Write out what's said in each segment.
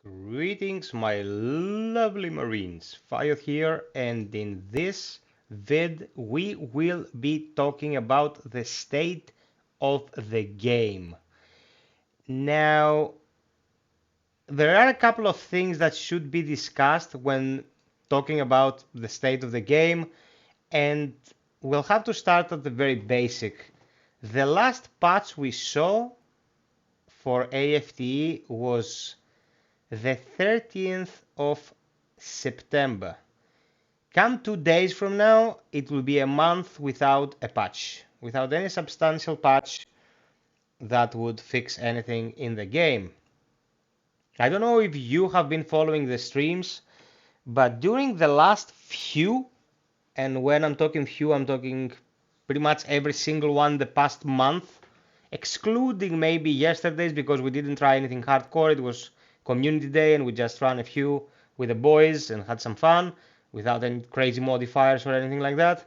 Greetings, my lovely Marines. FiOth here, and in this vid, we will be talking about the state of the game. Now, there are a couple of things that should be discussed when talking about the state of the game, and we'll have to start at the very basic. The last patch we saw for AFTE was the 13th of September. Come 2 days from now, it will be a month without a patch, without any substantial patch that would fix anything in the game. I don't know if you have been following the streams, but during the last few, and when I'm talking few, I'm talking pretty much every single one the past month, excluding maybe yesterday's because we didn't try anything hardcore. It was community day and we just ran a few with the boys and had some fun without any crazy modifiers or anything like that.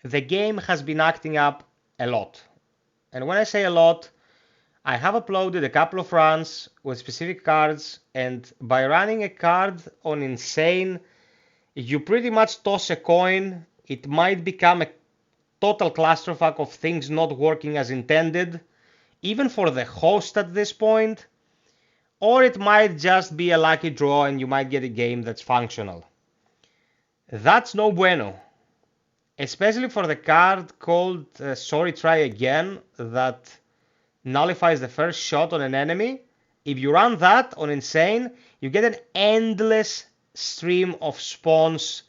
The game has been acting up a lot. And when I say a lot, I have uploaded a couple of runs with specific cards, and by running a card on Insane, you pretty much toss a coin. It might become a total clusterfuck of things not working as intended, even for the host at this point, or it might just be a lucky draw and you might get a game that's functional. That's no bueno, especially for the card called Sorry Try Again that nullifies the first shot on an enemy. If you run that on Insane, you get an endless stream of spawns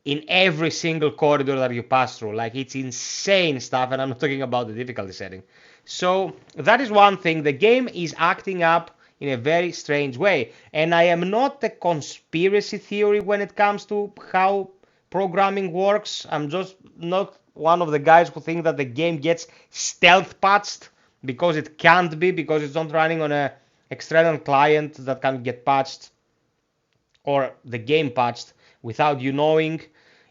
in every single corridor that you pass through. Like, it's insane stuff, and I'm not talking about the difficulty setting. So that is one thing. The game is acting up in a very strange way. And I am not a conspiracy theory when it comes to how programming works. I'm just not one of the guys who think that the game gets stealth patched, because it can't be, because it's not running on a external client that can get patched or the game patched without you knowing.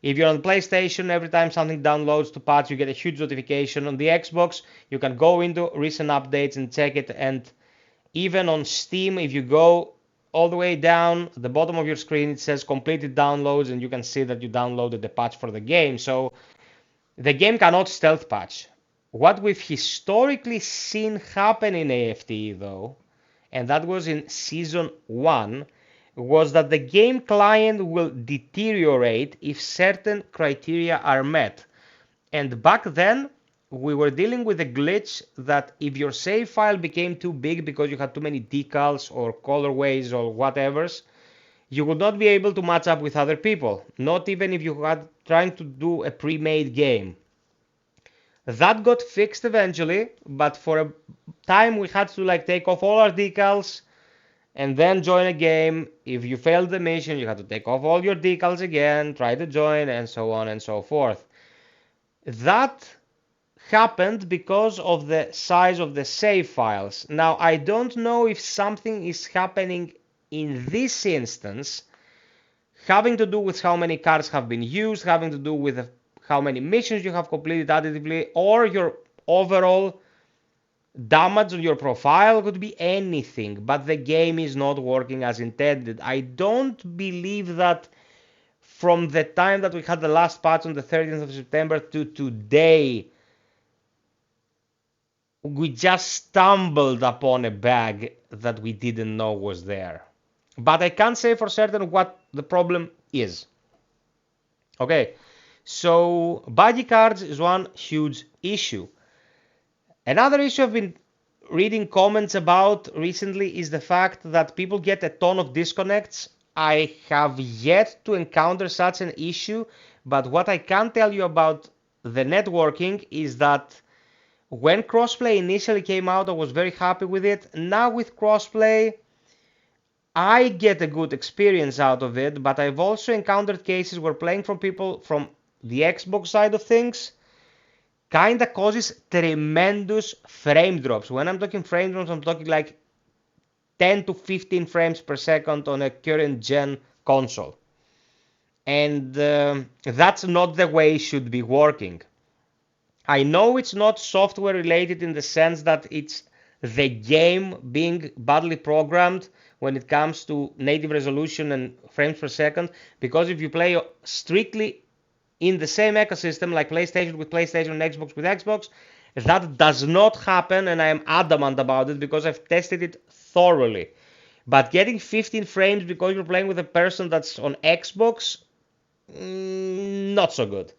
If you're on PlayStation, every time something downloads to patch, you get a huge notification. On the Xbox, you can go into recent updates and check it. And even on Steam, if you go all the way down at the bottom of your screen, it says completed downloads, and you can see that you downloaded the patch for the game. So the game cannot stealth patch. What we've historically seen happen in AFTE, though, and that was in Season 1, was that the game client will deteriorate if certain criteria are met. And back then, we were dealing with a glitch that if your save file became too big because you had too many decals or colorways or whatevers, you would not be able to match up with other people, not even if you had trying to do a pre-made game. That got fixed eventually, but for a time we had to take off all our decals and then join a game. If you failed the mission, you had to take off all your decals again, try to join, and so on and so forth. That happened because of the size of the save files. Now, I don't know if something is happening in this instance, having to do with how many cards have been used, having to do with how many missions you have completed additively, or your overall damage on your profile. Could be anything, but the game is not working as intended. I don't believe that from the time that we had the last patch on the 13th of September to today, we just stumbled upon a bug that we didn't know was there. But I can't say for certain what the problem is. Okay, so buggy cards is one huge issue. Another issue I've been reading comments about recently is the fact that people get a ton of disconnects. I have yet to encounter such an issue, but what I can tell you about the networking is that when crossplay initially came out, I was very happy with it. Now with crossplay, I get a good experience out of it, but I've also encountered cases where playing from people from the Xbox side of things kinda causes tremendous frame drops. When I'm talking frame drops, I'm talking like 10 to 15 frames per second on a current gen console. And that's not the way it should be working. I know it's not software related in the sense that it's the game being badly programmed when it comes to native resolution and frames per second, because if you play strictly in the same ecosystem like PlayStation with PlayStation and Xbox with Xbox, that does not happen, and I am adamant about it because I've tested it thoroughly. But getting 15 frames because you're playing with a person that's on Xbox, not so good.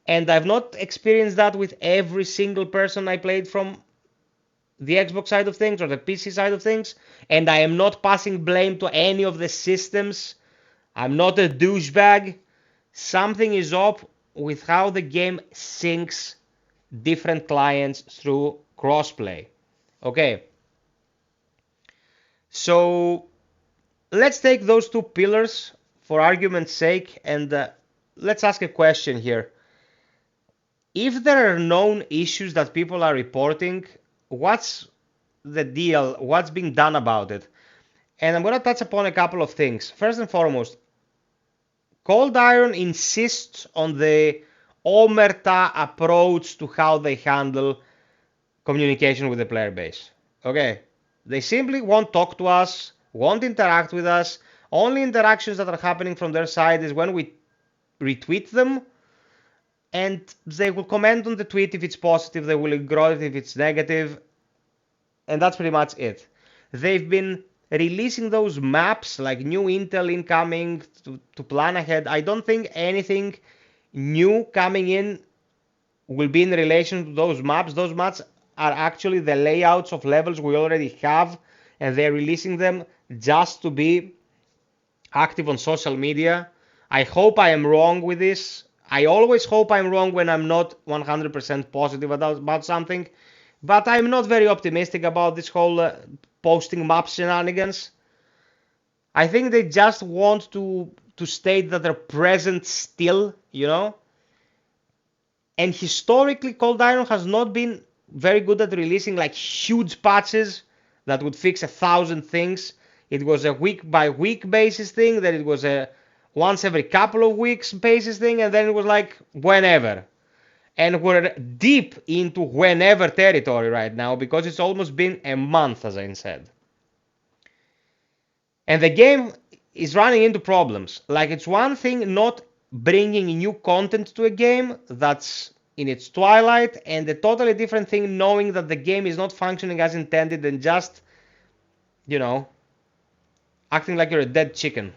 And I've not experienced that with every single person I played from the Xbox side of things or the PC side of things. And I am not passing blame to any of the systems. I'm not a douchebag. Something is up with how the game syncs different clients through crossplay. Okay, so let's take those two pillars for argument's sake, and let's ask a question here. If there are known issues that people are reporting, what's the deal? What's being done about it? And I'm going to touch upon a couple of things. First and foremost, Cold Iron insists on the omerta approach to how they handle communication with the player base. Okay, they simply won't talk to us, won't interact with us. Only interactions that are happening from their side is when we retweet them, and they will comment on the tweet if it's positive, they will ignore it if it's negative, and that's pretty much it. They've been releasing those maps like new intel incoming to plan ahead. I don't think anything new coming in will be in relation to those maps. Those maps are actually the layouts of levels we already have, and they're releasing them just to be active on social media. I hope I am wrong with this. I always hope I'm wrong when I'm not 100% positive about something, but I'm not very optimistic about this whole posting map shenanigans. I think they just want to state that they're present still, you know. And historically, Cold Iron has not been very good at releasing like huge patches that would fix 1,000 things. It was a week by week basis thing, then it was a once every couple of weeks basis thing, and then it was like whenever. And we're deep into whenever territory right now because it's almost been a month, as I said. And the game is running into problems. Like, it's one thing not bringing new content to a game that's in its twilight, and a totally different thing knowing that the game is not functioning as intended and just, you know, acting like you're a dead chicken.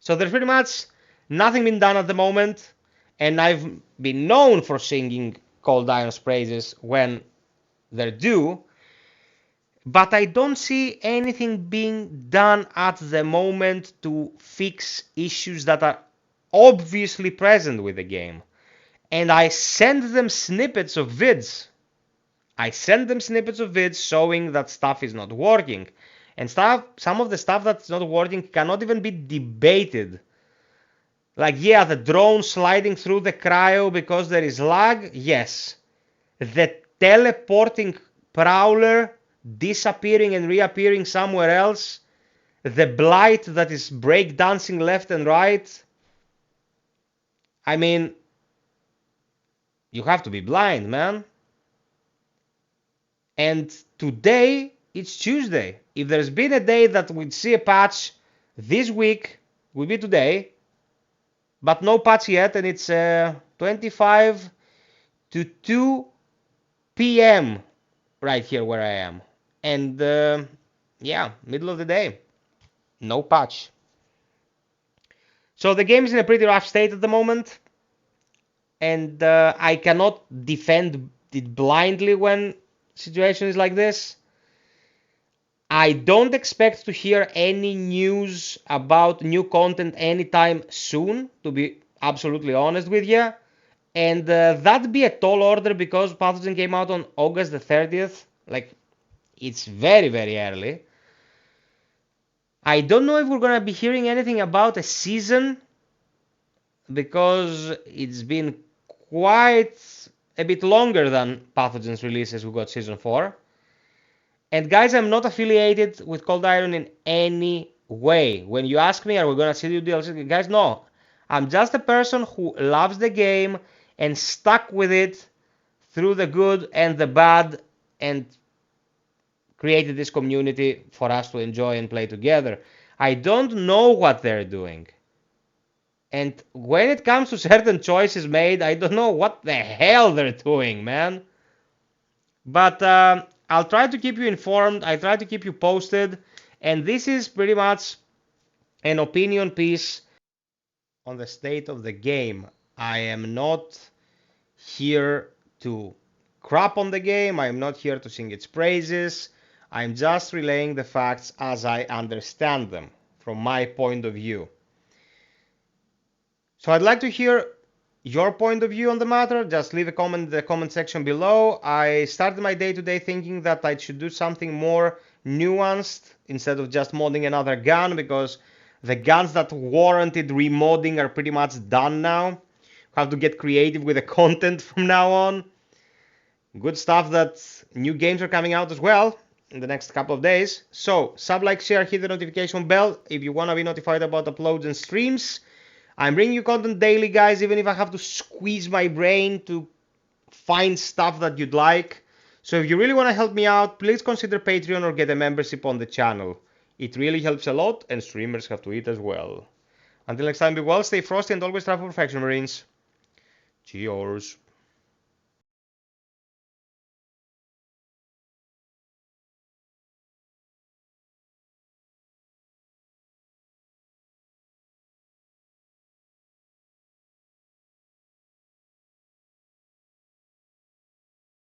So there's pretty much nothing been done at the moment, and I've been known for singing Cold Iron's praises when they're due, but I don't see anything being done at the moment to fix issues that are obviously present with the game. And I send them snippets of vids. Showing that stuff is not working. And some of the stuff that's not working cannot even be debated. Like, yeah, the drone sliding through the cryo because there is lag, yes. The teleporting prowler disappearing and reappearing somewhere else, the blight that is breakdancing left and right. I mean, you have to be blind, man. And today, it's Tuesday. If there's been a day that we'd see a patch this week, would be today. But no patch yet, and it's 25 to 2 p.m. right here where I am. And yeah, middle of the day. No patch. So the game is in a pretty rough state at the moment. And I cannot defend it blindly when situation is like this. I don't expect to hear any news about new content anytime soon, to be absolutely honest with you. And that'd be a tall order because Pathogen came out on August the 30th. Like, it's very, very early. I don't know if we're going to be hearing anything about a season because it's been quite a bit longer than Pathogen's releases. We got Season 4. And guys, I'm not affiliated with Cold Iron in any way. When you ask me, are we going to see new DLC? Guys, no. I'm just a person who loves the game and stuck with it through the good and the bad and created this community for us to enjoy and play together. I don't know what they're doing. And when it comes to certain choices made, I don't know what the hell they're doing, man. But I'll try to keep you informed. I try to keep you posted. And this is pretty much an opinion piece on the state of the game. I am not here to crap on the game. I am not here to sing its praises. I'm just relaying the facts as I understand them from my point of view. So I'd like to hear your point of view on the matter. Just leave a comment in the comment section below. I started my day today thinking that I should do something more nuanced instead of just modding another gun, because the guns that warranted remodding are pretty much done now. Have to get creative with the content from now on. Good stuff that new games are coming out as well in the next couple of days. So sub, like, share, hit the notification bell if you want to be notified about uploads and streams. I'm bringing you content daily, guys, even if I have to squeeze my brain to find stuff that you'd like. So if you really want to help me out, please consider Patreon or get a membership on the channel. It really helps a lot, and streamers have to eat as well. Until next time, be well, stay frosty, and always strive for perfection, Marines. Cheers.